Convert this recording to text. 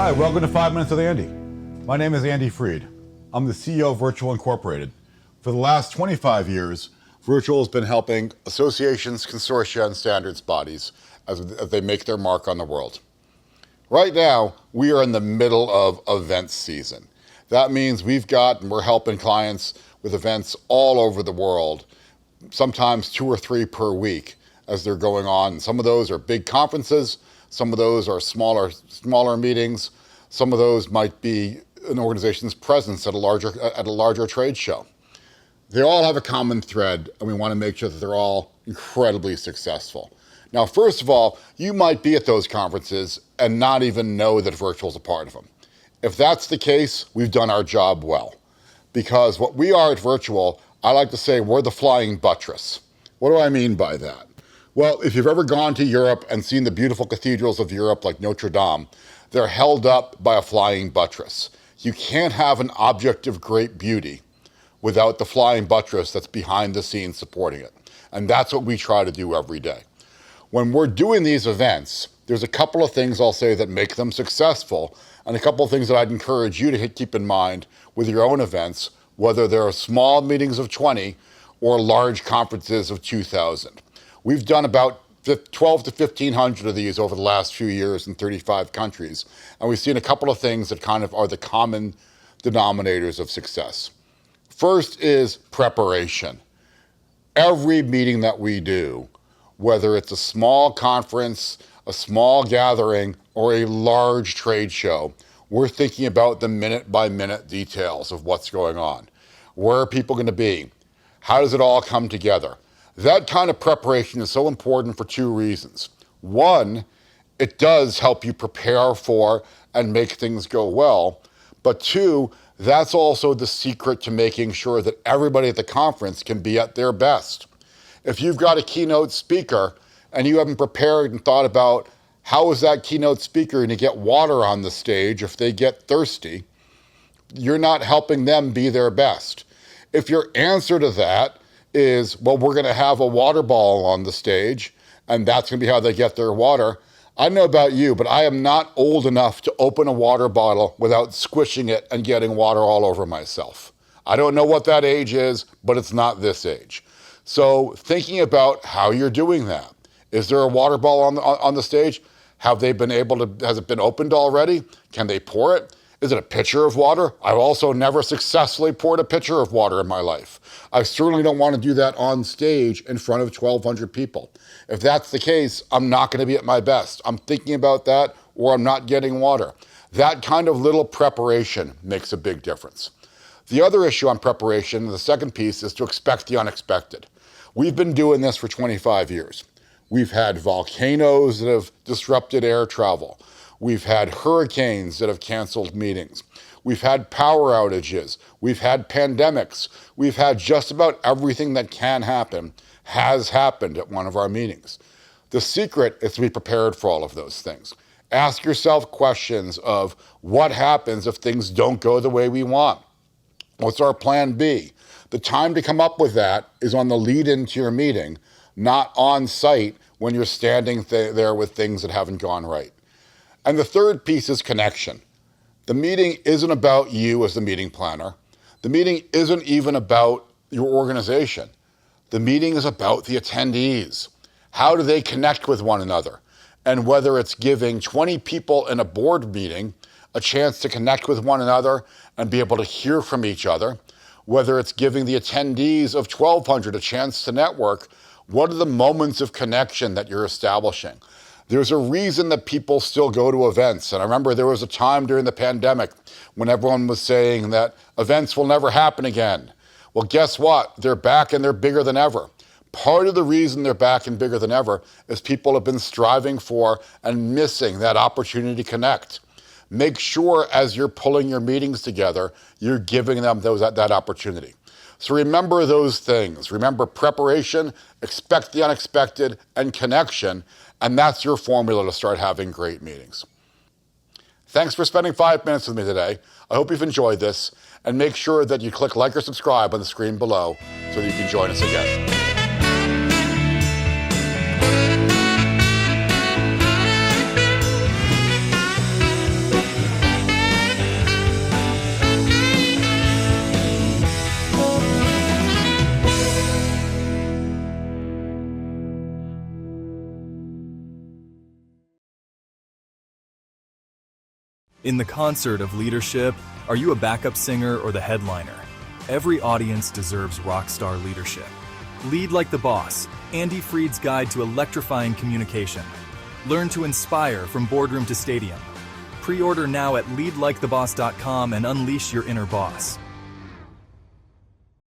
Hi, welcome to 5 Minutes with Andy. My name is Andy Freed. I'm the CEO of Virtual Incorporated. For the last 25 years, Virtual has been helping associations, consortia, and standards bodies as they make their mark on the world. Right now, we are in the middle of events season. That means we're helping clients with events all over the world, sometimes 2 or 3 per week as they're going on. Some of those are big conferences, some of those are smaller meetings, some of those might be an organization's presence at a larger trade show. They all have a common thread, and we want to make sure that they're all incredibly successful. Now, first of all, you might be at those conferences and not even know that Virtual is a part of them. If that's the case, we've done our job well. Because what we are at Virtual, I like to say we're the flying buttress. What do I mean by that? Well, if you've ever gone to Europe and seen the beautiful cathedrals of Europe like Notre Dame, they're held up by a flying buttress. You can't have an object of great beauty without the flying buttress that's behind the scenes supporting it. And that's what we try to do every day. When we're doing these events, there's a couple of things I'll say that make them successful, and a couple of things that I'd encourage you to keep in mind with your own events, whether they're small meetings of 20 or large conferences of 2,000. We've done about 12 to 1,500 of these over the last few years in 35 countries, and we've seen a couple of things that kind of are the common denominators of success. First is preparation. Every meeting that we do, whether it's a small conference, a small gathering, or a large trade show, we're thinking about the minute-by-minute details of what's going on. Where are people going to be? How does it all come together? That kind of preparation is so important for 2 reasons. One, it does help you prepare for and make things go well. But 2, that's also the secret to making sure that everybody at the conference can be at their best. If you've got a keynote speaker and you haven't prepared and thought about how is that keynote speaker going to get water on the stage if they get thirsty, you're not helping them be their best. If your answer to that is, well, we're going to have a water bottle on the stage, and that's going to be how they get their water. I don't know about you, but I am not old enough to open a water bottle without squishing it and getting water all over myself. I don't know what that age is, but it's not this age. So thinking about how you're doing that. Is there a water bottle on the stage? Has it been opened already? Can they pour it? Is it a pitcher of water? I've also never successfully poured a pitcher of water in my life. I certainly don't want to do that on stage in front of 1,200 people. If that's the case, I'm not going to be at my best. I'm thinking about that, or I'm not getting water. That kind of little preparation makes a big difference. The other issue on preparation, the second piece, is to expect the unexpected. We've been doing this for 25 years. We've had volcanoes that have disrupted air travel. We've had hurricanes that have canceled meetings. We've had power outages. We've had pandemics. We've had just about everything that can happen has happened at one of our meetings. The secret is to be prepared for all of those things. Ask yourself questions of what happens if things don't go the way we want? What's our plan B? The time to come up with that is on the lead into your meeting, not on site when you're standing there with things that haven't gone right. And the third piece is connection. The meeting isn't about you as the meeting planner. The meeting isn't even about your organization. The meeting is about the attendees. How do they connect with one another? And whether it's giving 20 people in a board meeting a chance to connect with one another and be able to hear from each other, whether it's giving the attendees of 1,200 a chance to network, what are the moments of connection that you're establishing? There's a reason that people still go to events. And I remember there was a time during the pandemic when everyone was saying that events will never happen again. Well, guess what? They're back and they're bigger than ever. Part of the reason they're back and bigger than ever is people have been striving for and missing that opportunity to connect. Make sure as you're pulling your meetings together, you're giving them that opportunity. So remember those things. Remember preparation, expect the unexpected, and connection. And that's your formula to start having great meetings. Thanks for spending 5 minutes with me today. I hope you've enjoyed this, and make sure that you click like or subscribe on the screen below so that you can join us again. In the concert of leadership, are you a backup singer or the headliner? Every audience deserves rock star leadership. Lead like the boss, Andy Freed's guide to electrifying communication. Learn to inspire from boardroom to stadium. Pre-order now at leadliketheboss.com and unleash your inner boss.